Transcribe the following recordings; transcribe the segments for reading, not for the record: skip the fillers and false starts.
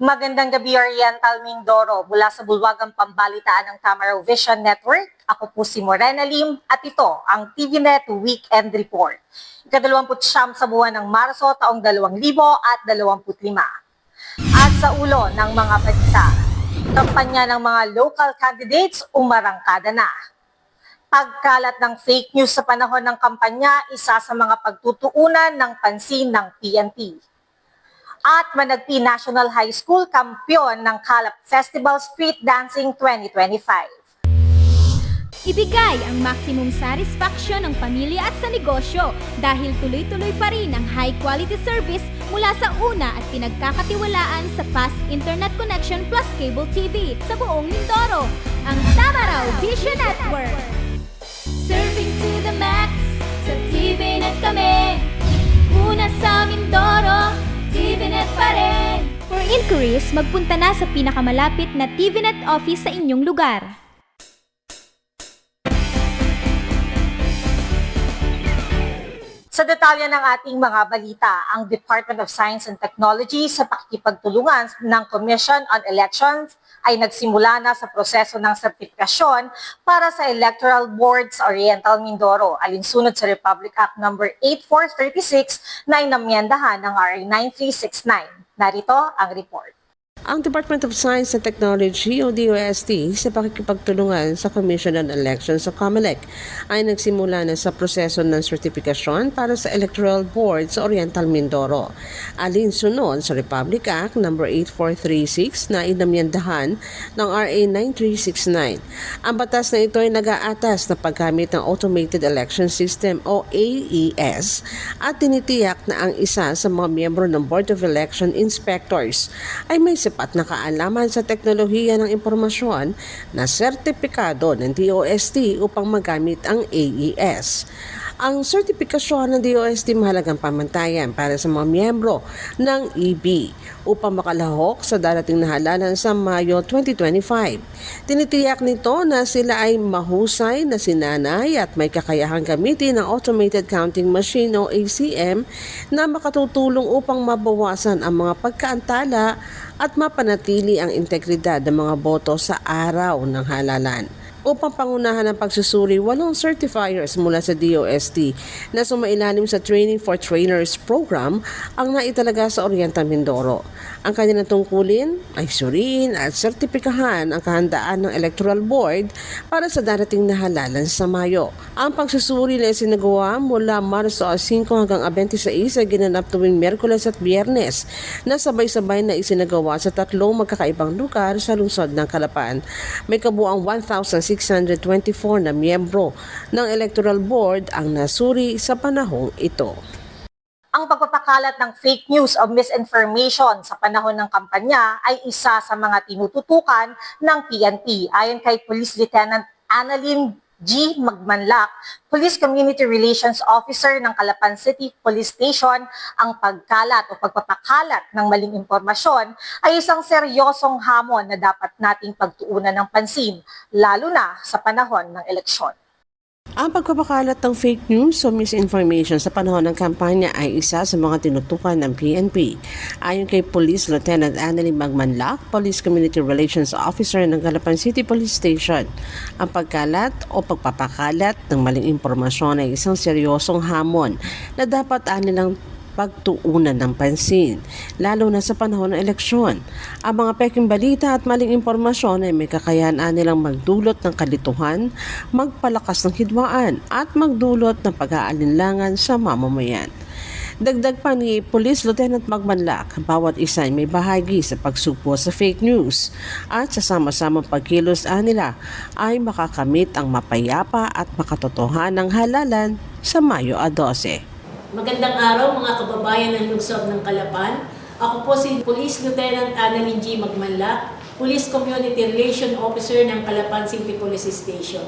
Magandang gabi, Oriental Mindoro. Mula sa bulwagang pambalitaan ng Tamaraw Vision Network, ako po si Morena Lim at ito ang TVNet Weekend Report. Ika-29 sa buwan ng Marso taong 2025. At sa ulo ng mga balita, kampanya ng mga local candidates umarangkada na. Pagkalat ng fake news sa panahon ng kampanya, isa sa mga pagtutuunan ng pansin ng PNP. At Managpi National High School kampiyon ng Kalap Festival Street Dancing 2025. Ibigay ang maximum satisfaction ng pamilya at sa negosyo dahil tuloy-tuloy pa rin ang high-quality service mula sa una at pinagkakatiwalaan sa fast internet connection plus cable TV sa buong Mindoro, ang Tamaraw Vision Network. Serving to the max, sa TVNet kami, una sa Mindoro, TVNet pa rin. For inquiries, magpunta na sa pinakamalapit na TVNet office sa inyong lugar. Sa detalye ng ating mga balita, ang Department of Science and Technology sa pakikipagtulungan ng Commission on Elections ay nagsimula na sa proseso ng sertifikasyon para sa Electoral Board sa Oriental Mindoro, alinsunod sa Republic Act No. 8436 na inamyendahan ng RA 9369. Narito ang report. Ang Department of Science and Technology o DOST sa pakikipagtulungan sa Commission on Elections o COMELEC ay nagsimula na sa proseso ng sertifikasyon para sa Electoral Board sa Oriental Mindoro. Alinsunod sa Republic Act No. 8436 na inamyendahan ng RA 9369. Ang batas na ito ay nag-aatas na paggamit ng Automated Election System o AES at tinitiyak na ang isa sa mga miyembro ng Board of Election Inspectors ay may sapat na kaalaman sa teknolohiya ng impormasyon na sertipikado ng DOST upang magamit ang AES. Ang sertipikasyon ng DOST mahalagang pamantayan para sa mga miyembro ng EB upang makalahok sa darating na halalan sa Mayo 2025. Tinitiyak nito na sila ay mahusay na sinanay at may kakayahang gamitin ang Automated Counting Machine o ACM na makatutulong upang mabawasan ang mga pagkaantala at mapanatili ang integridad ng mga boto sa araw ng halalan. Upang pangunahan ang pagsusuri, 8 certifiers mula sa DOST na sumailalim sa Training for Trainers program ang naitalaga sa Oriental Mindoro. Ang kanilang tungkulin ay suriin at sertipikahan ang kahandaan ng Electoral Board para sa darating na halalan sa Mayo. Ang pagsusuri na isinagawa mula Marso 5 hanggang 26 ay ginanap tuwing Miyerkules at Biyernes na sabay-sabay na isinagawa sa 3 magkakaibang lugar sa lungsod ng Calapan. May kabuang 1,624 na miyembro ng Electoral Board ang nasuri sa panahong ito. Ang pagpapakalat ng fake news o misinformation sa panahon ng kampanya ay isa sa mga tinututukan ng PNP. Ayon kay Police Lieutenant Annalyn G. Magmanlak, Police Community Relations Officer ng Calapan City Police Station, ang pagkalat o pagpapakalat ng maling impormasyon ay isang seryosong hamon na dapat nating pagtuunan ng pansin, lalo na sa panahon ng eleksyon. Ang pagpapakalat ng fake news o misinformation sa panahon ng kampanya ay isa sa mga tinutukan ng PNP. Ayon kay Police Lieutenant Annalyn Magmanlak, Police Community Relations Officer ng Calapan City Police Station, ang pagkalat o pagpapakalat ng maling impormasyon ay isang seryosong hamon na dapat anilang pagtuunan ng pansin, lalo na sa panahon ng eleksyon. Ang mga peking balita at maling impormasyon ay may kakayahan nilang magdulot ng kalituhan, magpalakas ng hidwaan, at magdulot ng pag-aalinlangan sa mamamayan. Dagdag pa ni Police Lieutenant Magmanlak, bawat isa ay may bahagi sa pagsugpo sa fake news at sa sama-samang pagkilos nila ay makakamit ang mapayapa at makatotohanang halalan sa Mayo 12. Magandang araw mga kababayan ng lungsod ng Calapan. Ako po si Police Lieutenant Annalyn G. Magmanlak, Police Community Relation Officer ng Calapan City Police Station.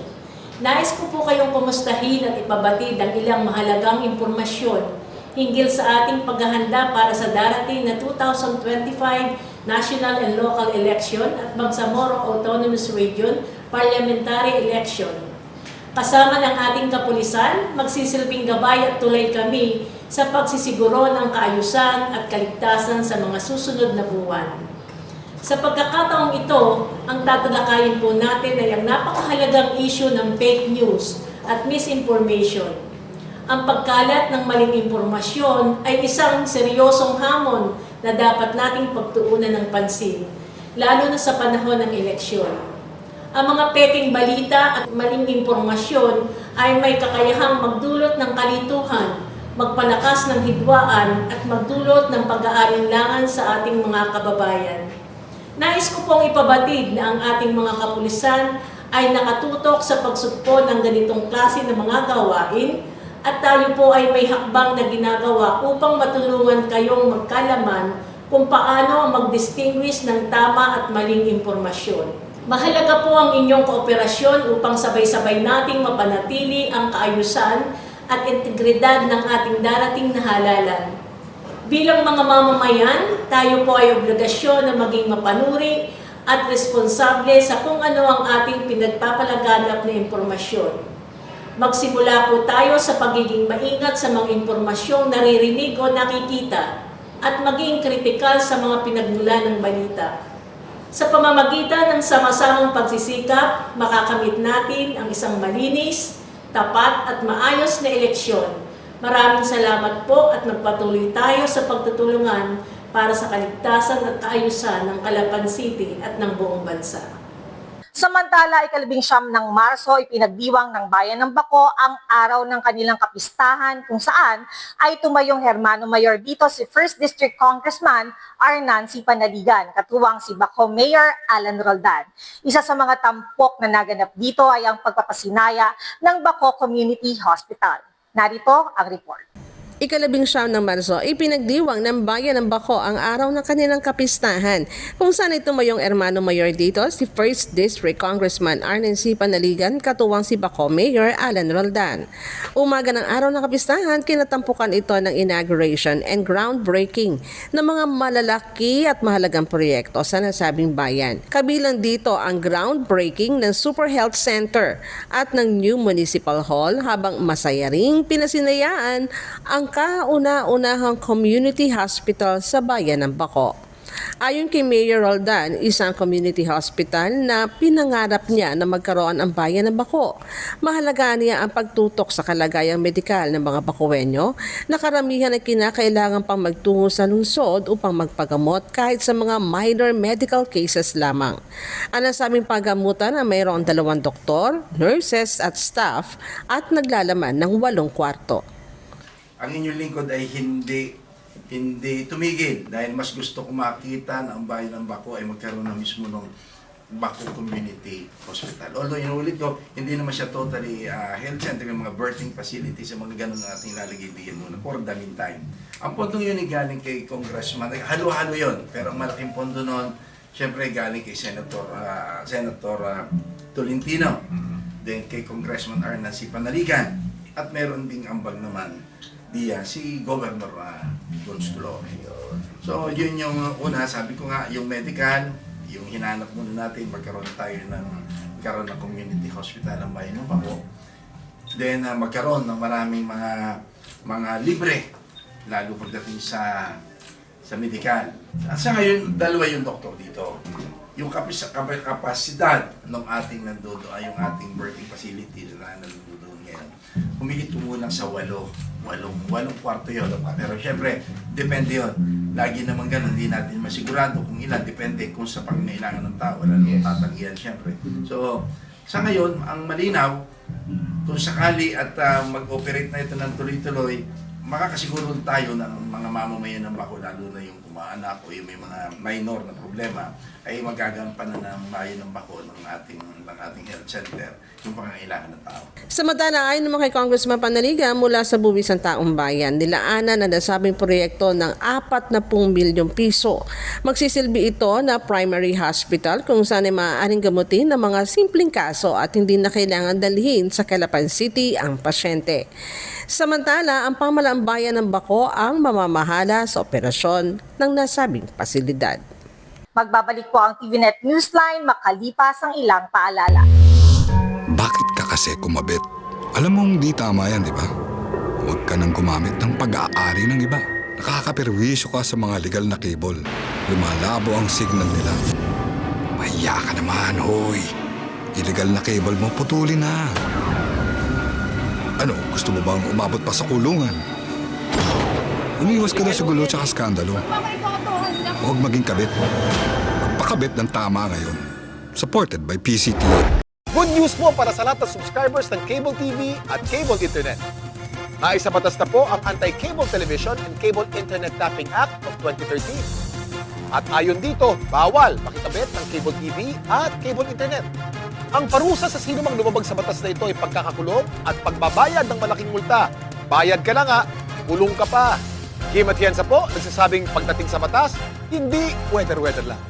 Nais ko po kayong kumustahin at ipabatid ang ilang mahalagang impormasyon hinggil sa ating paghahanda para sa darating na 2025 National and Local Election at Bangsamoro Autonomous Region Parliamentary Election. Kasama ng ating kapulisan, magsisilbing gabay at tulay kami sa pagsisiguro ng kaayusan at kaligtasan sa mga susunod na buwan. Sa pagkakataong ito, ang tatalakayin po natin ay ang napakahalagang issue ng fake news at misinformation. Ang pagkalat ng maling impormasyon ay isang seryosong hamon na dapat nating pagtuunan ng pansin, lalo na sa panahon ng eleksyon. Ang mga peking balita at maling impormasyon ay may kakayahang magdulot ng kalituhan, magpalakas ng hidwaan at magdulot ng pag-aalinlangan sa ating mga kababayan. Nais ko pong ipabatid na ang ating mga kapulisan ay nakatutok sa pagsugpo ng ganitong klase ng mga gawain at tayo po ay may hakbang na ginagawa upang matulungan kayong magkalaman kung paano mag-distinguish ng tama at maling impormasyon. Mahalaga po ang inyong kooperasyon upang sabay-sabay nating mapanatili ang kaayusan at integridad ng ating darating na halalan. Bilang mga mamamayan, tayo po ay obligasyon na maging mapanuri at responsable sa kung ano ang ating pinagpapalaganap na impormasyon. Magsimula po tayo sa pagiging maingat sa mga impormasyong naririnig o nakikita at maging kritikal sa mga pinagmula ng balita. Sa pamamagitan ng sama-samang pagsisikap, makakamit natin ang isang malinis, tapat at maayos na eleksyon. Maraming salamat po at magpatuloy tayo sa pagtutulungan para sa kaligtasan at kaayusan ng Calapan City at ng buong bansa. Samantala, 19 ng Marso, ipinagdiwang ng Bayan ng Baco ang araw ng kanilang kapistahan kung saan ay tumayong Hermano Mayor dito si 1st District Congressman Arnan C. Panaligan, katuwang si Baco Mayor Alan Roldan. Isa sa mga tampok na naganap dito ay ang pagpapasinaya ng Baco Community Hospital. Narito ang report. 19 ng Marso, ipinagdiwang ng Bayan ng Baco ang araw ng kanilang kapistahan kung saan ay tumayong Hermano Mayor dito si 1st District Congressman Arnan C. Panaligan, katuwang si Baco Mayor Alan Roldan. Umaga ng araw ng kapistahan, kinatampukan ito ng inauguration and groundbreaking ng mga malalaki at mahalagang proyekto sa nasabing bayan. Kabilang dito ang groundbreaking ng Super Health Center at ng new Municipal Hall, habang masaya ring pinasinayaan ang kauna-unahang community hospital sa Bayan ng Baco. Ayon kay Mayor Roldan, isang community hospital na pinangarap niya na magkaroon ang Bayan ng Baco. Mahalaga niya ang pagtutok sa kalagayang medikal ng mga Bacoeño na karamihan ay kinakailangan pang magtungo sa lungsod upang magpagamot kahit sa mga minor medical cases lamang. Ang nasabing paggamutan ay mayroon 2 doktor, nurses at staff at naglalaman ng 8 kwarto. Ang inyong lingkod ay hindi tumigil dahil mas gusto ko makita na ang Bayan ng Baco ay magkaroon na mismo ng Baco Community Hospital. Although inuulit ko, hindi naman siya totally health center, yung mga birthing facilities, yung mga ganun na ating lalagay diyan muna for the meantime. Ang pondong yun ay galing kay Congressman, halo-halo yun, pero ang malaking pondo nun, syempre galing kay Senator Tolentino, then kay Congressman Arnan C. Panaligan, at meron ding ambag naman si Governor Gonzalo. So yun yung una, sabi ko nga, yung medical, yung hinanap muna natin, magkaroon ng community hospital ng Bayan ng Baco. Then magkaroon ng maraming mga libre, lalo pagdating sa medical. At sa ngayon, 2 yung doktor dito. Yung kapasidad ng ating nandoon ay yung ating birthing facility na nandoon ngayon. Humigit kumulang sa 8 kwarto yun. Pero syempre, depende yun. Lagi naman ganun, hindi natin masigurado kung ilan. Depende kung sa pangangailangan ng tao. Wala nang tatanggihan syempre. So, sa ngayon, ang malinaw, kung sakali at mag-operate na ito ng tuloy-tuloy, makakasiguro tayo ng mga mamamayan ng Baco, lalo na yung kumaanak o yung may mga minor na problema, ay magagampanan ng Bayan ng Baco ng ating health center yung pangangailangan ng tao. Samantala, ayon naman kay Congressman Panaligan, mula sa buwis ng taong bayan, nilaanan na nasabing proyekto ng 40 milyong piso. Magsisilbi ito na primary hospital kung saan ay maaaring gamutin ng mga simpleng kaso at hindi na kailangan dalhin sa Calapan City ang pasyente. Samantala, ang pamalaang bayan ng Baco ang mamamahala sa operasyon ng nasabing pasilidad. Magbabalik po ang TVNet Newsline makalipas ang ilang paalala. Bakit ka kasi kumabit? Alam mong di tama yan, di ba? Huwag ka nang gumamit ng pag-aari ng iba. Nakakaperwisyo ka sa mga legal na cable. Lumalabo ang signal nila. Mahiya ka naman, hoy. Illegal na cable mo, putulin na. Ano, gusto mo bang umabot pa sa kulungan? Umiwas ka na sa gulo at skandalo. Huwag maging kabit. Magpakabit ng tama ngayon. Supported by PCTV. Good news po para sa lahat ng subscribers ng Cable TV at Cable Internet. Naisabatas na po ang Anti-Cable Television and Cable Internet Tapping Act of 2013. At ayon dito, bawal makikabit ng Cable TV at Cable Internet. Ang parusa sa sino mang lumabag sa batas na ito ay pagkakakulong at pagbabayad ng malaking multa. Bayad ka na nga, kulong ka pa. Kim Atienza po, nagsasabing pagdating sa batas, hindi weather-weather lang.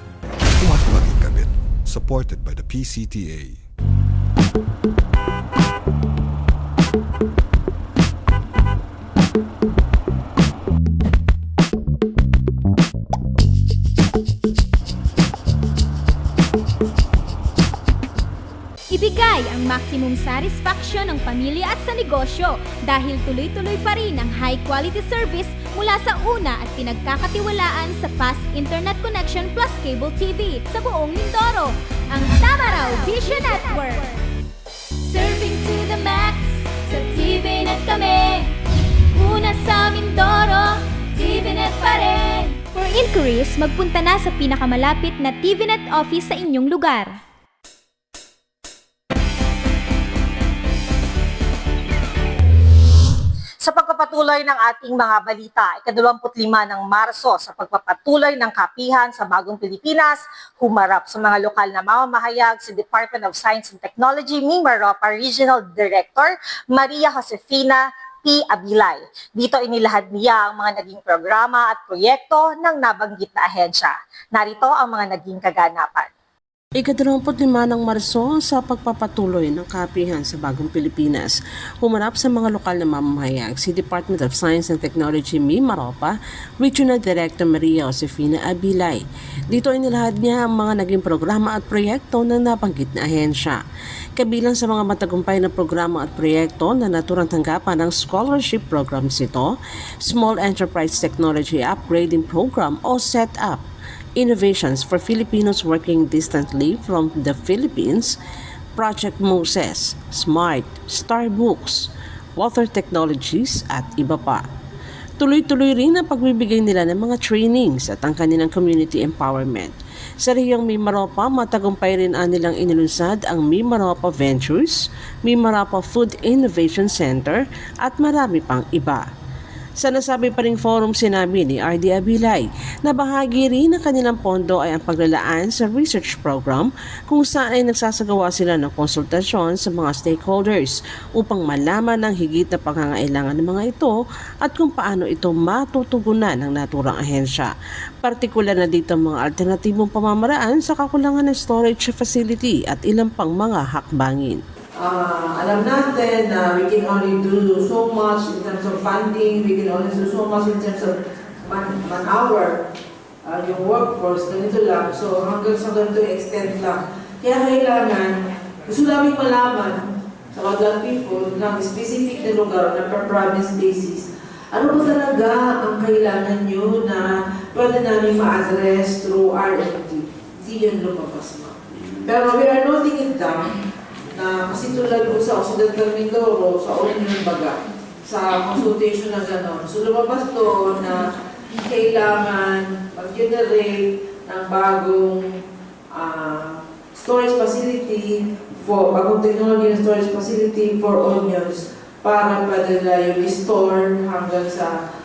Huwag maging kabit. Supported by the PCTA. Ibigay ang maximum satisfaction ng pamilya at sa negosyo dahil tuloy-tuloy pa rin ang high-quality service mula sa una at pinagkakatiwalaan sa fast internet connection plus cable TV sa buong Mindoro, ang Tamaraw Vision Network. Serving to the max, sa TVNet kami. Una sa Mindoro, TVNet pa rin. For inquiries, magpunta na sa pinakamalapit na TVNet office sa inyong lugar. Sa pagpapatuloy ng ating mga balita, ika-25 ng Marso sa pagpapatuloy ng kapihan sa Bagong Pilipinas, humarap sa mga lokal na mamamahayag si Department of Science and Technology Mimaropa Regional Director Maria Josefina P. Abilay. Dito inilahad niya ang mga naging programa at proyekto ng nabanggit na ahensya. Narito ang mga naging kaganapan. Ika-25 ng Marso sa pagpapatuloy ng kapihan sa Bagong Pilipinas, humarap sa mga lokal na mamamahayag si Department of Science and Technology Mimaropa Regional Director Maria Josefina Abilay. Dito inilahad niya ang mga naging programa at proyekto ng nabanggit na ahensya. Kabilang sa mga matagumpay na programa at proyekto na naturang tanggapan ng scholarship programs ito, Small Enterprise Technology Upgrading Program o SETUP, Innovations for Filipinos Working Distantly from the Philippines, Project Moses, Smart, Starbooks, Water Technologies at iba pa. Tuloy-tuloy rin ang pagbibigay nila ng mga trainings at ang kanilang community empowerment. Sa rehiyong Mimaropa, matagumpay rin nilang inilunsad ang Mimaropa Ventures, Mimaropa Food Innovation Center at marami pang iba. Sa nasabi pa ring forum, sinabi ni R.D. Abilay na bahagi rin ng kanilang pondo ay ang paglalaan sa research program kung saan ay nagsasagawa sila ng konsultasyon sa mga stakeholders upang malaman ang higit na pangangailangan ng mga ito at kung paano ito matutugunan ng naturang ahensya. Partikular na dito ang mga alternatibong pamamaraan sa kakulangan ng storage facility at ilang pang mga hakbangin. Alam natin na we can only do so much in terms of funding, we can only do so much in terms of man-hour, yung workforce, ganito lang. So hanggang sa ganito extent lang. Kaya kailangan, gusto namin malaman sa other people ng specific na lugar na per province basis, ano ba talaga ang kailangan nyo na pwede namin ma-address through R&D. Hindi yun lumabas mo. Pero we are noting it down na kasi tulad po sa Occidental Mindoro, sa Union Baga, sa consultation na gano'n. So lumabas doon na kailangan mag-generate ng bagong storage facility bagong technology na storage facility for onions para pwede na yung store hanggang sa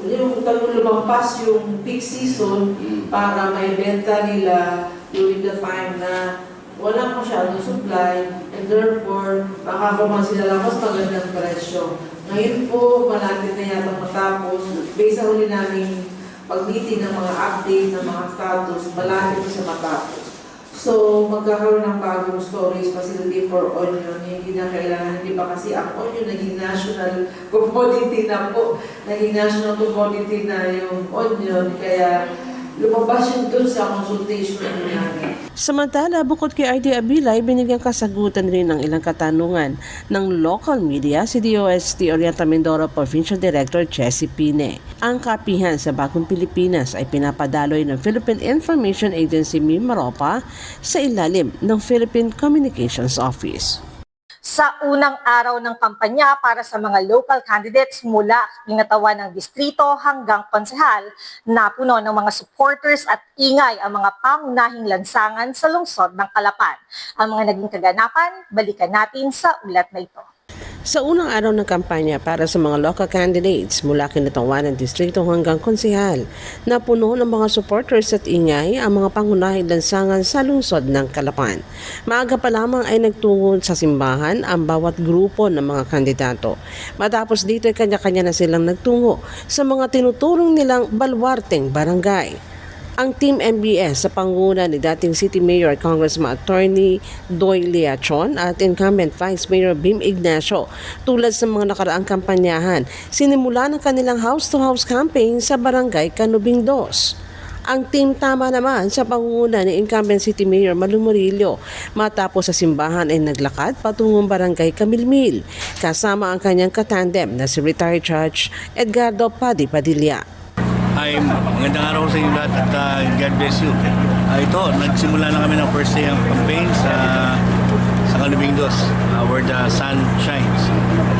yung lumampas yung peak season para may benta nila during the time na walang masyadong supply and therefore makakuha sila lang mas magandang presyo. Ngayon po, malapit na yata matapos. Based sa huli namin pag-meeting ng mga update ng mga status, malapit sa matapos. So, magkakaroon ng bagong storage facility for onion. Hindi na kailangan, hindi ba kasi ang onion naging national commodity na po. Naging national commodity na yung onion. Kaya lumabas yun doon sa consultation namin. Samantala, bukod kay RD Abilay, binigyang kasagutan rin ng ilang katanungan ng local media si DOST Oriental Mindoro Provincial Director Chessy Pine. Ang kapihan sa Bagong Pilipinas ay pinapadaloy ng Philippine Information Agency Mimaropa sa ilalim ng Philippine Communications Office. Sa unang araw ng kampanya para sa mga local candidates mula pinatawan ng distrito hanggang konsehal, napuno ng mga supporters at ingay ang mga pangunahing lansangan sa lungsod ng Calapan. Ang mga naging kaganapan, balikan natin sa ulat na ito. Sa unang araw ng kampanya para sa mga local candidates mula kinatawan ng distrito hanggang konsehal, napuno ng mga supporters at ingay ang mga pangunahing lansangan sa lungsod ng Calapan. Maaga pa lamang ay nagtungo sa simbahan ang bawat grupo ng mga kandidato. Matapos dito ay kanya-kanya na silang nagtungo sa mga tinuturong nilang balwarteng barangay. Ang Team MBS sa panguna ni dating City Mayor Congressman Attorney Doy Leachon at incumbent Vice Mayor Bim Ignacio, tulad sa mga nakaraang kampanyahan, sinimula ng kanilang house-to-house campaign sa Barangay Canubing 2. Ang Team Tama naman sa pangunguna ni incumbent City Mayor Malu Murillo, matapos sa simbahan ay naglakad patungong Barangay Camilmil, kasama ang kanyang katandem na si retired Judge Edgardo Padi Padilla. Ay, magandang araw sa inyo lahat at God bless you. Ito, nagsimula na kami ng first day ng campaign sa Canubing 2, where the sun shines.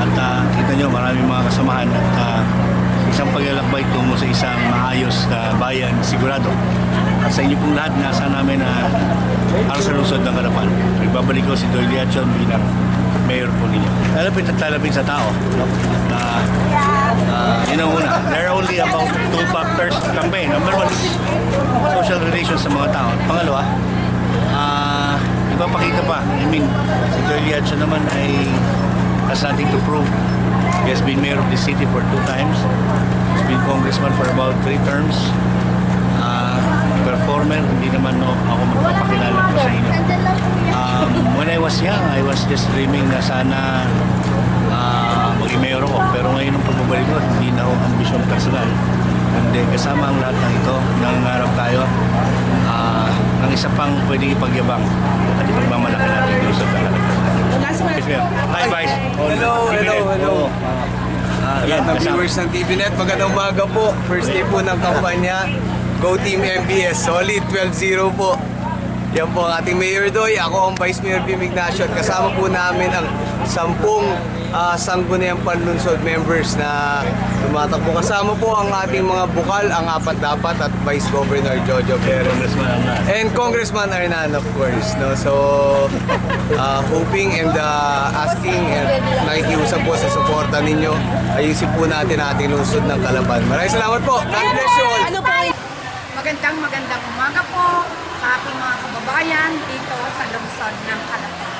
At kita nyo, maraming mga kasamahan at isang paglalakbay tungo sa isang maayos na bayan, sigurado. At sa inyo pong lahat, nasa namin para sa lungsod ng Calapan. Ibabalik ko si Doy Leachon bilang mayor po ninyo. Talapin sa tao. Yun ang una. There are only about 2 factors to campaign. Number 1 is social relations sa mga tao. Pangalawa, ipapakita pa. I mean, si Doy Leachon naman ay has nothing to prove. He has been mayor of the city for 2 times. He's been congressman for about 3 terms. Performer, hindi naman ako magpapakilala ko sa inyo. When I was young, I was just dreaming na sana maging mayor ako. Pero ngayon ang pagbabalik ko, hindi na ako ambisyon personal. Hindi, kasama ang lahat ng ito, nangangarap tayo ng isa pang pwedeng ipagyabang at ipagmamalaki natin yung sa talaga. Hi, Vice. Hello. Lahat ng viewers ng TVNet, magandang umaga po. First day po ng kampanya. Go Team MBS, solid 12-0 po. Yan po ang ating Mayor Doy. Ako ang Vice Mayor Bim Ignacio at kasama po namin ang 10 sangguniang panlunsod members na tumatakbo. Kasama po ang ating mga bukal, ang 4 dapat at Vice Governor Jojo Perez. And Congressman Arnan, of course. No? So, hoping and asking and nakikiusap po sa suporta ninyo. Ayusin po natin ating lungsod ng Calapan. Maraming salamat po. God bless you all. Magandang umaga po sa aking mga kababayan dito sa lungsod ng Calapan.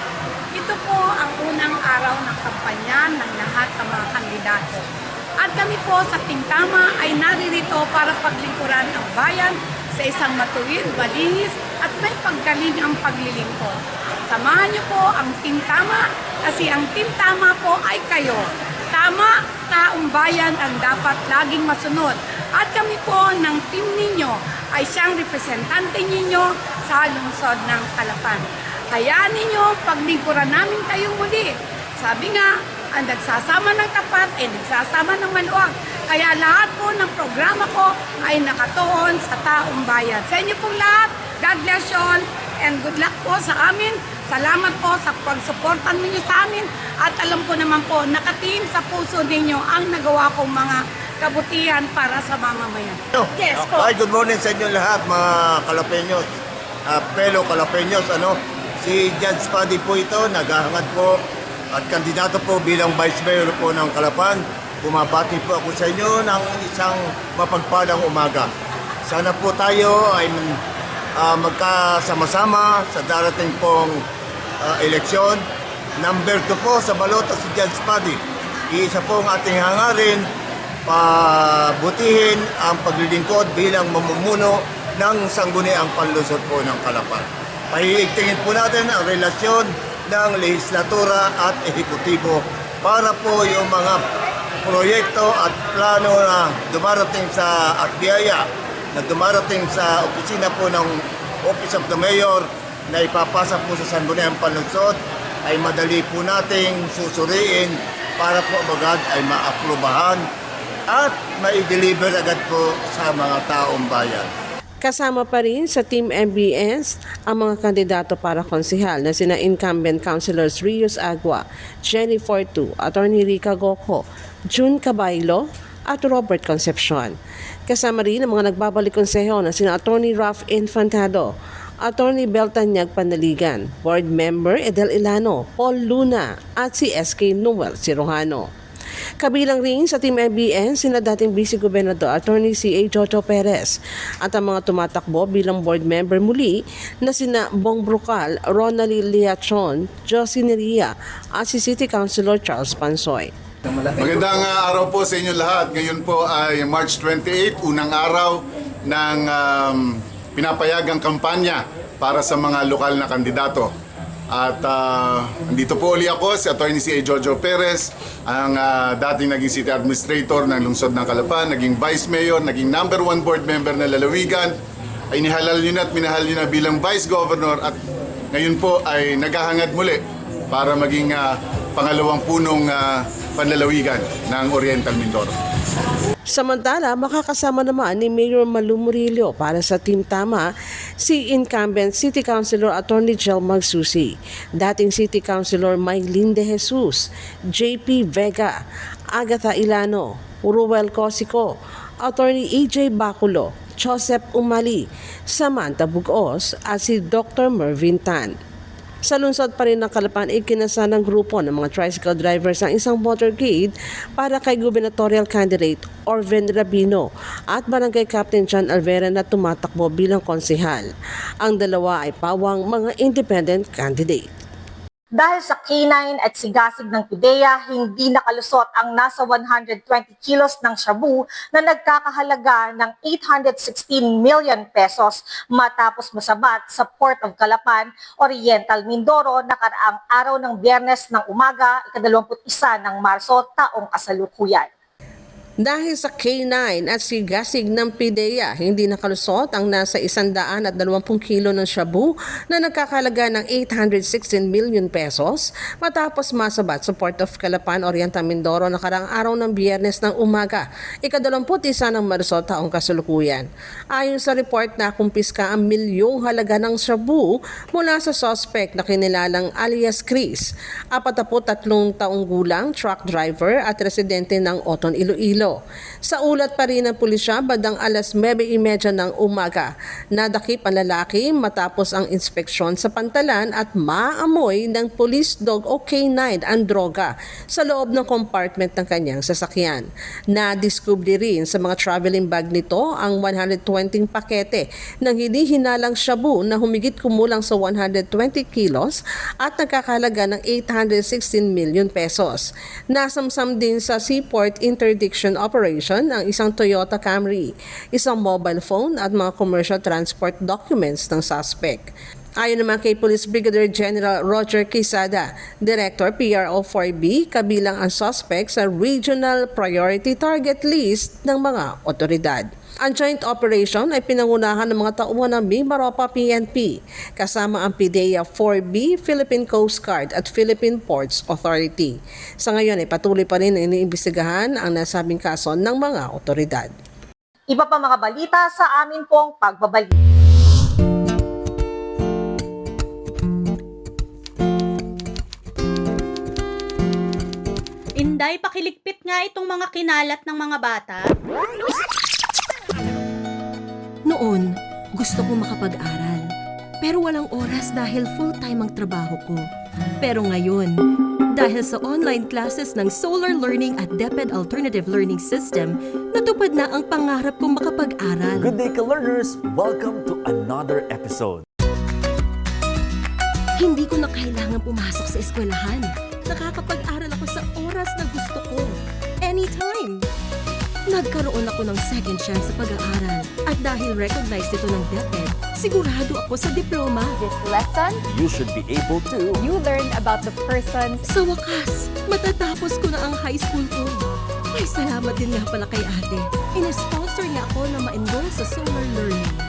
Ito po ang unang araw ng kampanya ng lahat ng mga kandidato. At kami po sa Team Tama ay naririto para paglingkuran ang bayan sa isang matuwid, malinis at may paggaling ang paglilingkod. Samahan niyo po ang Team Tama kasi ang Team Tama po ay kayo. Tama, taong bayan ang dapat laging masunod. At kami po ng team ninyo ay siyang representante ninyo sa lungsod ng Calapan. Hayaan ninyo paglingkuran namin kayong muli. Sabi nga, ang nagsasama ng tapat ay nagsasama ng maluwag. Kaya lahat po ng programa ko ay nakatuon sa taong bayan. Sa inyo pong lahat, God bless you all and good luck po sa amin. Salamat po sa pagsuportan ninyo sa amin at alam ko naman po, nakatingin sa puso ninyo ang nagawa kong mga kabutihan para sa mamamayan. Yes po. Hi, good morning sa inyo lahat mga Calapeños, fellow Calapeños. Si Judge Padi po ito, naghahangad po at kandidato po bilang Vice Mayor po ng Calapan. Bumabati po ako sa inyo ng isang mapagpalang umaga. Sana po tayo ay magkasama-sama sa darating pong eleksyon. Number 2 po sa balota si Judge Padi. Iisa po ang ating hangarin, pabutihin ang paglilingkod bilang mamumuno ng sangguniang panlusod po ng Calapan. Pahiigtingin po natin ang relasyon ng lehislatura at ehekutibo para po yung mga proyekto at plano na dumarating sa at biyaya na dumarating sa opisina po ng Office of the Mayor na ipapasa po sa Sangguniang Panlunsod ay madali po nating susuriin para po agad ay maaprubahan at mai-deliver agad po sa mga taong bayan. Kasama pa rin sa Team MBS ang mga kandidato para konsehal na sina incumbent councilors Rios Agua, Jenny Fortu, Atty. Rica Goco, June Cabaylo at Robert Concepcion. Kasama rin ang mga nagbabalik konseho na sina Atty. Ralph Infantado, Atty. Beltanyag Panaligan, Board Member Edel Ilano, Paul Luna at si SK Noel Cirojano. Kabilang rin sa Team MBS sina dating Vice Gobernador Atty. C.A. Jojo Perez at ang mga tumatakbo bilang board member muli na sina Bong Brocal, Ronald Liachon, Josie Neria at si City Councilor Charles Pansoy. Magandang araw po sa inyo lahat. Ngayon po ay March 28, unang araw ng pinapayagang kampanya para sa mga lokal na kandidato. At andito po uli ako, si Atty. C.A. Jojo Perez, ang dating naging City Administrator ng Lungsod ng Calapan, naging Vice Mayor, naging number 1 board member ng Lalawigan, ay nihalal nyo na at minahal nyo na bilang Vice Governor at ngayon po ay naghahangad muli para maging pangalawang punong panlalawigan ng Oriental Mindoro. Samantala, makakasama naman ni Mayor Malu Murillo para sa Team Tama si incumbent City Councilor Atty. Jel Magsusi, dating City Councilor Maylin De Jesus, JP Vega, Agatha Ilano, Ruel Cosico, Atty. AJ Baculo, Joseph Umali, Samantha Bugos at si Dr. Mervin Tan. Sa lungsod pa rin ng Calapan, ikinasa ng grupo ng mga tricycle drivers ang isang motorcade para kay gubernatorial candidate Orven Rabino at barangay Captain John Alvera na tumatakbo bilang konsehal. Ang dalawa ay pawang mga independent candidate. Dahil sa K9 at sigasig ng PIDEA, hindi nakalusot ang nasa 120 kilos ng shabu na nagkakahalaga ng 816 million pesos matapos masabat sa Port of Calapan, Oriental Mindoro nakaraang araw ng Biyernes ng umaga, ika-21 ng Marso, taong kasalukuyan. Dahil sa K9 at sigasig ng PIDEA, hindi nakalusot ang nasa 120 kilo ng shabu na nagkakalaga ng 816 million pesos matapos masabat sa Port of Calapan, Oriental Mindoro nakaraang araw ng Biyernes ng umaga, ika-21 ng Marso taong kasalukuyan. Ayon sa report, nakumpiska ang milyong halaga ng shabu mula sa suspect na kinilalang alias Chris, 43 taong gulang, truck driver at residente ng Oton, Iloilo. Sa ulat pa rin ng pulisya, bandang alas 9:30 ng umaga, nadakip ang lalaki matapos ang inspeksyon sa pantalan at maamoy ng police dog o K9 ang droga sa loob ng compartment ng kanyang sasakyan. Nadiskubre rin sa mga traveling bag nito ang 120 pakete ng hinihinalang shabu na humigit kumulang sa 120 kilos at nagkakalaga ng 816 million pesos. Nasamsam din sa Seaport Interdiction Operation ang isang Toyota Camry, isang mobile phone at mga commercial transport documents ng suspect. Ayon naman kay Police Brigadier General Roger Quezada, Director PRO4B, kabilang ang suspect sa Regional Priority Target List ng mga otoridad. Ang joint operation ay pinangunahan ng mga tauhan ng Mimaropa PNP, kasama ang PIDEA 4B, Philippine Coast Guard at Philippine Ports Authority. Sa ngayon ay patuloy pa rin na iniimbestigahan ang nasabing kaso ng mga otoridad. Iba pa mga balita sa amin pong pagbabalik. Inday, pakiligpit nga itong mga kinalat ng mga bata. Noon, gusto ko makapag-aral. Pero walang oras dahil full-time ang trabaho ko. Pero ngayon, dahil sa online classes ng Solar Learning at DepEd Alternative Learning System, natupad na ang pangarap kong makapag-aral. Good day, ka-learners! Welcome to another episode. Hindi ko na kailangan pumasok sa eskwelahan. Nakakapag-aral ako sa oras na gusto ko. Anytime! Nagkaroon ako ng second chance sa pag-aaral. At dahil recognized ito ng DepEd, sigurado ako sa diploma. This lesson, You should be able to. you learn about the persons. Sa wakas, matatapos ko na ang high school ko. Ay, salamat din nga pala kay ate. Ina-sponsor niya ako na ma-enroll sa Solar Learning.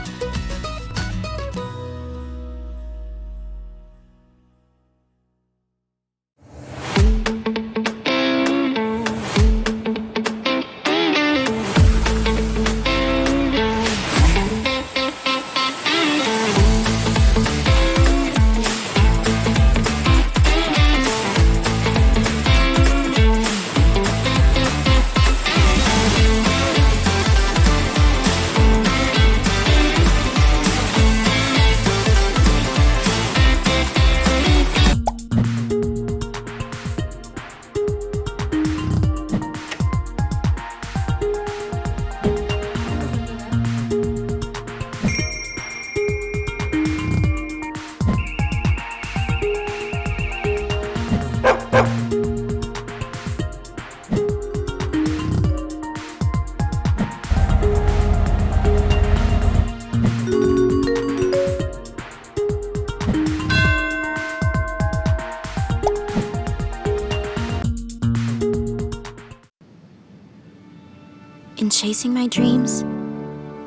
In chasing my dreams,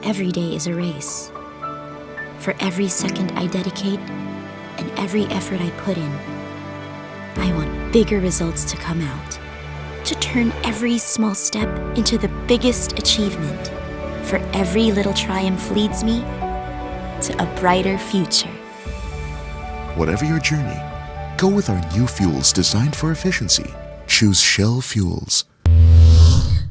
every day is a race. For every second I dedicate and every effort I put in, I want bigger results to come out. To turn every small step into the biggest achievement. For every little triumph leads me to a brighter future. Whatever your journey, go with our new fuels designed for efficiency. Choose Shell Fuels.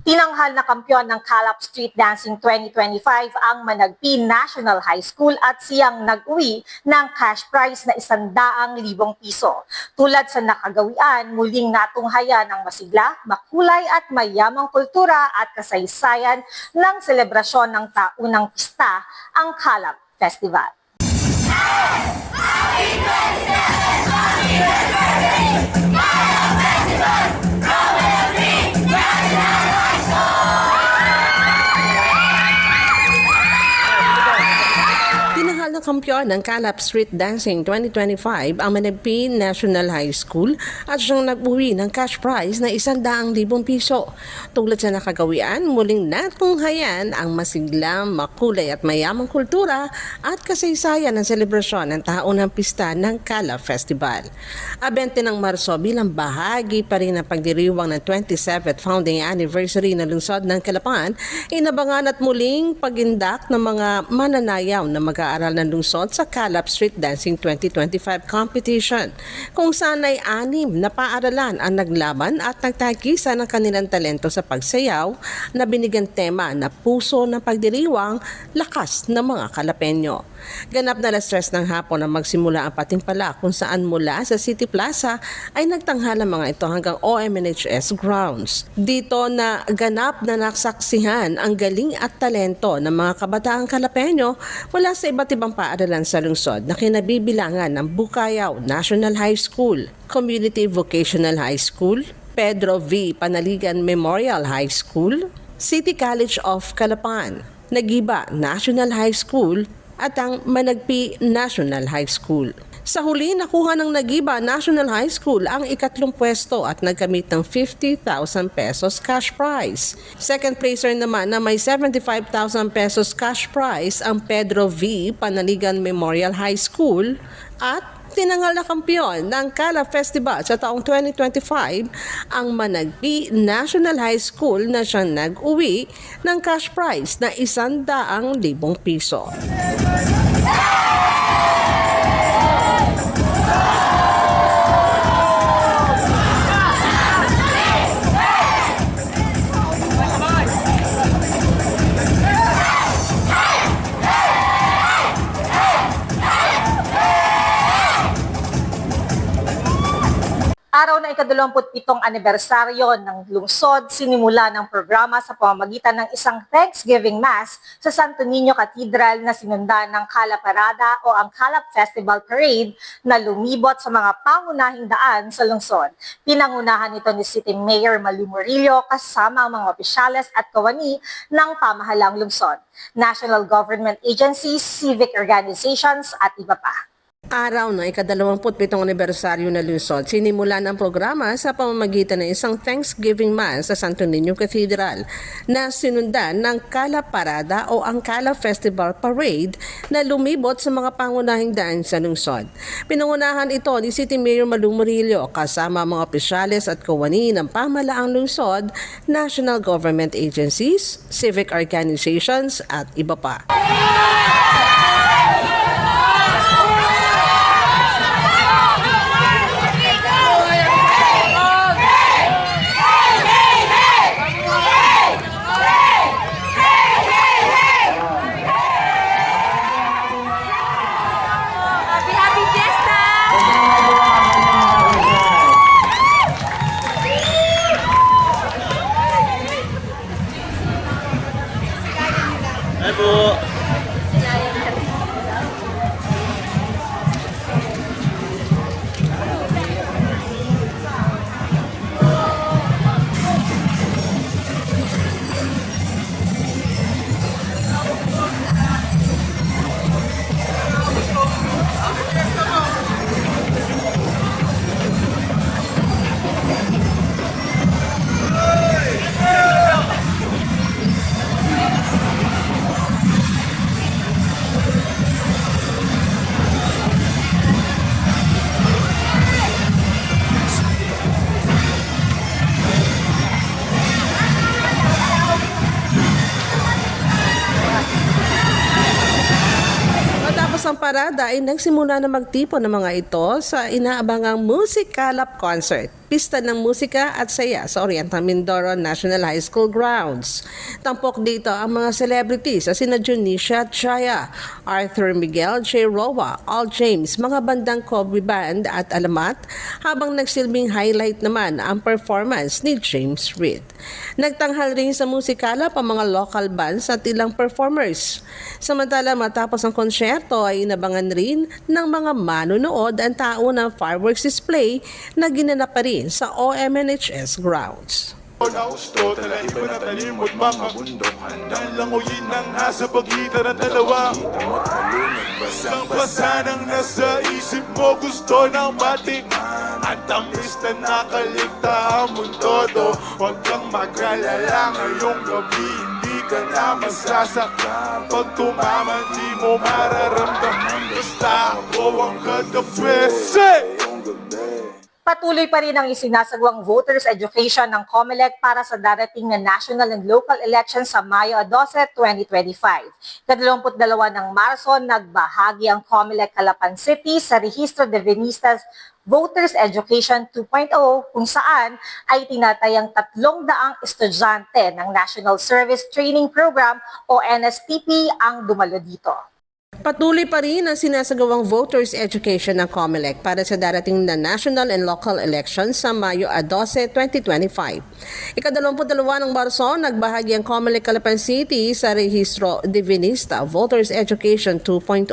Tinanghal na kampyon ng Calap Street Dancing 2025 ang Managpi National High School at siyang nag-uwi ng cash prize na 100,000 piso. Tulad sa nakagawian, muling natunghayan ang masigla, makulay at mayamang kultura at kasaysayan ng selebrasyon ng taunang pista, ang Calap Festival. Happy 27th anniversary! Calap Festival! Tinanghal na kampyon ng Calap Street Dancing 2025 ang Managpi National High School at siyang nag-uwi ng cash prize na 100,000 piso. Tulad sa nakagawian, muling natunghayan ang masigla, makulay at mayamang kultura at kasaysayan ng selebrasyon ng taunang pista ng Calap Festival. 20 ng Marso bilang bahagi pa rin ng pagdiriwang ng 27th founding anniversary ng lungsod ng Calapan, inabangan at muling pagindak ng mga mananayaw na mag-aaral ng lungsod sa Calap Street Dancing 2025 competition, kung saan ay 6 na paaralan ang naglaban at nagtagisa ng kanilang talento sa pagsayaw na binigyan tema na puso ng pagdiriwang, lakas ng mga Kalapenyo. Ganap na 3:00 ng hapon na magsimula ang patimpala kung saan mula sa City Plaza ay nagtanghal ang mga ito hanggang OMNHS grounds. Dito na ganap na nasaksihan ang galing at talento ng mga kabataang Kalapenyo mula sa iba't ibang paaralan sa lungsod na kinabibilangan ng Bukayaw National High School, Community Vocational High School, Pedro V. Panaligan Memorial High School, City College of Calapan, Nagiba National High School at ang Managpi National High School. Sa huli, nakuha ng Nagiba National High School ang ikatlong pwesto at nagkamit ng 50,000 pesos cash prize. Second placer naman na may 75,000 pesos cash prize ang Pedro V. Panaligan Memorial High School at tinanghal na kampyon ng Calap Festival sa taong 2025 ang Managpi National High School na siyang nag-uwi ng cash prize na 100,000 piso. Araw na ika-27 anibersaryo ng lungsod, sinimula ng programa sa pamamagitan ng isang Thanksgiving Mass sa Santo Niño Cathedral na sinundan ng Calaparada o ang Calap Festival Parade na lumibot sa mga pangunahing daan sa lungsod. Pinangunahan ito ni City Mayor Malu Murillo kasama ang mga opisyales at kawani ng pamahalang lungsod, national government agencies, civic organizations at iba pa. Araw ng ika-27 anibersaryo na lungsod, sinimulan ang programa sa pamamagitan ng isang Thanksgiving Mass sa Santo Niño Cathedral na sinundan ng Kala Parada o ang Kala Festival Parade na lumibot sa mga pangunahing daan sa lungsod. Pinangunahan ito ni City Mayor Malu Murillo kasama mga opisyales at kawani ng pamahalaang lungsod, national government agencies, civic organizations at iba pa. Ang parada ay nagsimula na magtipon ng mga ito sa inaabangang Music Calap Concert, pista ng musika at saya sa Oriental Mindoro National High School grounds. Tampok dito ang mga celebrities sa sina Junisha Chaya, Arthur Miguel, J. Roa, All James, mga bandang Kobe Band at Alamat, habang nagsilbing highlight naman ang performance ni James Reid. Nagtanghal rin sa Music Calap ang mga local bands at ilang performers. Samantala matapos ang konsyerto ay inabangan rin ng mga manonood ang taunang fireworks display na ginanap pa rin sa OMNHS grounds. Gusto tala iba na talimod mga bundok handang languyin ang nasa pagitan ng dalawa. Basang basa ng nasa isip mo, gusto ng matikman at tamis na nakaligta ang mundo do. Huwag kang mag-alala ngayong gabi, hindi ka na masasaktan. Pag tumama di mo mararamdaman, basta ako ang kadapwese. Patuloy pa rin ang isinasagawang voters education ng COMELEC para sa darating na national and local elections sa Mayo 12, 2025. 22 ng Marso, nagbahagi ang COMELEC Calapan City sa Registro de Venistas Voters Education 2.0 kung saan ay tinatayang 300 estudyante ng National Service Training Program o NSTP ang dumalo dito. Patuloy pa rin ang sinasagawang voters education ng COMELEC para sa darating na national and local elections sa Mayo 12, 2025. Ika-22 ng Marso, nagbahagi ang COMELEC Calapan City sa Registro Divinista Voters Education 2.0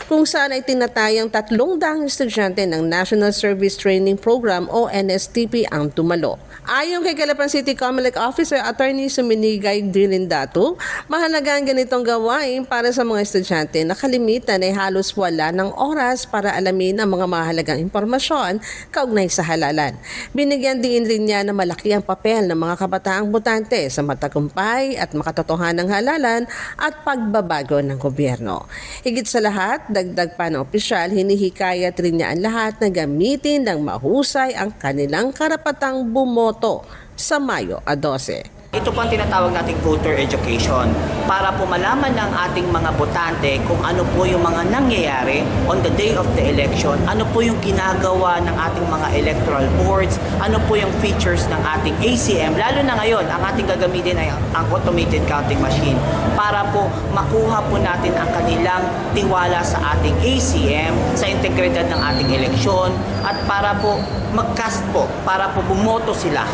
kung saan ay tinatayang 300 estudyante ng National Service Training Program o NSTP ang tumalo. Ayon kay Calapan City COMELEC Officer Attorney Suminigay Dilindatu, mahalaga ang ganitong gawain para sa mga estudyante na kalimitan ay halos wala ng oras para alamin ang mga mahalagang impormasyon kaugnay sa halalan. Binigyan din rin niya na malaki ang papel ng mga kabataang botante sa matagumpay at makatotohanang halalan at pagbabago ng gobyerno. Higit sa lahat, dagdag pa ng opisyal, hinihikayat rin niya ang lahat na gamitin ng mahusay ang kanilang karapatang bumoto sa Mayo 12. Ito po ang tinatawag nating voter education para po malaman ng ating mga botante kung ano po yung mga nangyayari on the day of the election, ano po yung ginagawa ng ating mga electoral boards, ano po yung features ng ating ACM, lalo na ngayon ang ating gagamitin ay ang automated counting machine para po makuha po natin ang kanilang tiwala sa ating ACM, sa integridad ng ating eleksyon at para po mag-cast po, para po bumoto sila.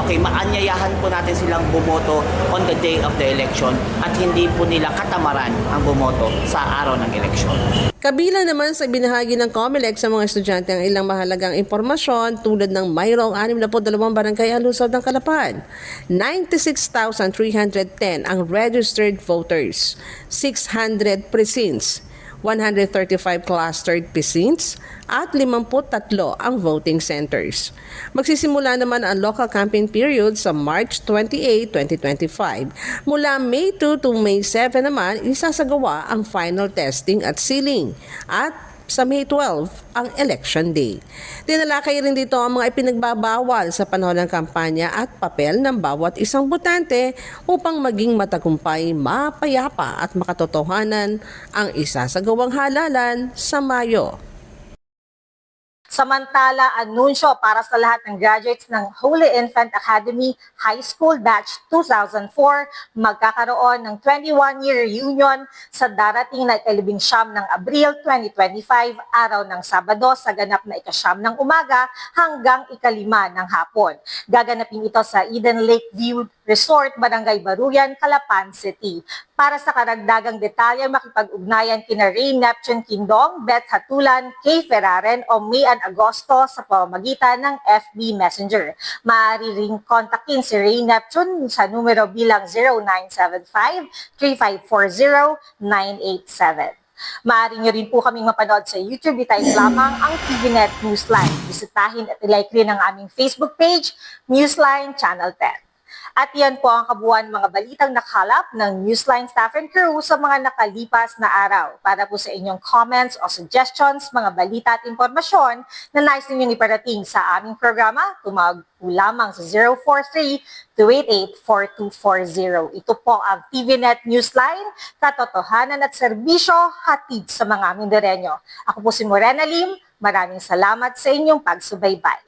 Okay, maanyayahan po natin silang bumoto on the day of the election at hindi po nila katamaran ang bumoto sa araw ng eleksyon. Kabilang naman sa binahagi ng COMELEC sa mga estudyante ang ilang mahalagang impormasyon tulad ng mayroong 62 barangay ang lungsod ng Calapan, 96,310 ang registered voters, 600 precincts, 135 clustered precincts at 53 ang voting centers. Magsisimula naman ang local campaign period sa March 28, 2025. Mula May 2 to May 7 naman, isasagawa ang final testing at sealing at sa May 12 ang election day. Tinalakay rin dito ang mga ipinagbabawal sa panahon ng kampanya at papel ng bawat isang botante upang maging matagumpay, mapayapa at makatotohanan ang isasagawang halalan sa Mayo. Samantala, anunsyo para sa lahat ng graduates ng Holy Infant Academy High School Batch 2004, magkakaroon ng 21-year reunion sa darating na ika-19 ng Abril 2025, araw ng Sabado sa ganap na ika-9 ng umaga hanggang ika-5 ng hapon. Gaganapin ito sa Eden Lake View Resort, Barangay Baruyan, Calapan City. Para sa karagdagang detalye, makipag-ugnayan kina Ray Neptune Kindong, Beth Hatulan, Kay Ferraren o Mayan Agosto sa pamamagitan ng FB Messenger. Maaari ring kontakin si Ray Neptune sa numero bilang 0975-3540-987. Maaari nyo rin po kaming mapanood sa YouTube. I-type lamang ang TVNet Newsline. Bisitahin at ilike rin ang aming Facebook page, Newsline Channel 10. At yan po ang kabuuan mga balitang nakalap ng Newsline staff and crew sa mga nakalipas na araw. Para po sa inyong comments o suggestions, mga balita at impormasyon na nais ninyong iparating sa aming programa, tumawag po lamang sa 043-288-4240. Ito po ang TVNet Newsline, katotohanan at serbisyo hatid sa mga Mindoreño. Ako po si Morena Lim, maraming salamat sa inyong pagsubaybay.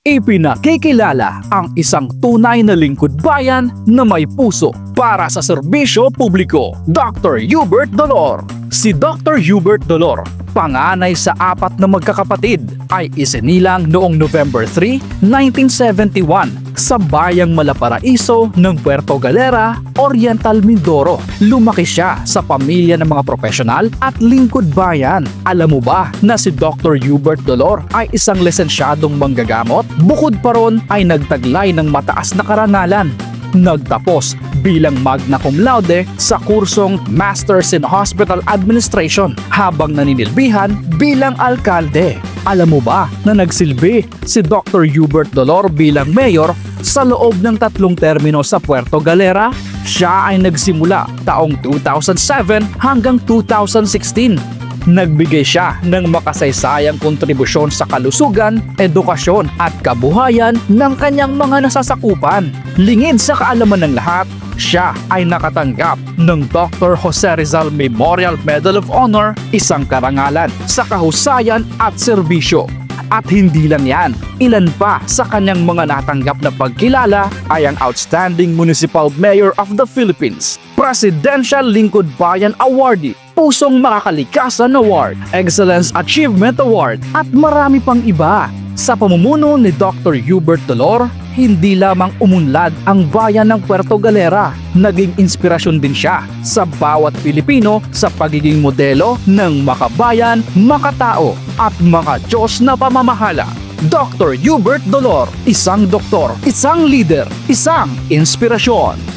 Ipinakikilala ang isang tunay na lingkod bayan na may puso para sa serbisyo publiko, Dr. Hubert Dolor. Si Dr. Hubert Dolor, panganay sa 4 na magkakapatid, ay isinilang noong November 3, 1971 sa bayang Malaparaiso ng Puerto Galera, Oriental Mindoro. Lumaki siya sa pamilya ng mga profesional at lingkod bayan. Alam mo ba na si Dr. Hubert Dolor ay isang lisensyadong manggagamot? Bukod pa ron ay nagtaglay ng mataas na karangalan. Nagtapos bilang magna cum laude sa kursong Masters in Hospital Administration habang naninilbihan bilang alkalde. Alam mo ba na nagsilbi si Dr. Hubert Dolor bilang mayor sa loob ng 3 termino sa Puerto Galera? Siya ay nagsimula taong 2007 hanggang 2016. Nagbigay siya ng makasaysayang kontribusyon sa kalusugan, edukasyon at kabuhayan ng kanyang mga nasasakupan. Lingid sa kaalaman ng lahat, siya ay nakatanggap ng Dr. Jose Rizal Memorial Medal of Honor, isang karangalan sa kahusayan at serbisyo. At hindi lang yan, ilan pa sa kanyang mga natanggap na pagkilala ay ang Outstanding Municipal Mayor of the Philippines, Presidential Lingkod Bayan Awardee, Pusong Makakalikasan Award, Excellence Achievement Award at marami pang iba. Sa pamumuno ni Dr. Hubert Dolor, hindi lamang umunlad ang bayan ng Puerto Galera, naging inspirasyon din siya sa bawat Pilipino sa pagiging modelo ng makabayan, makatao at maka-Diyos na pamamahala. Dr. Hubert Dolor, isang doktor, isang leader, isang inspirasyon.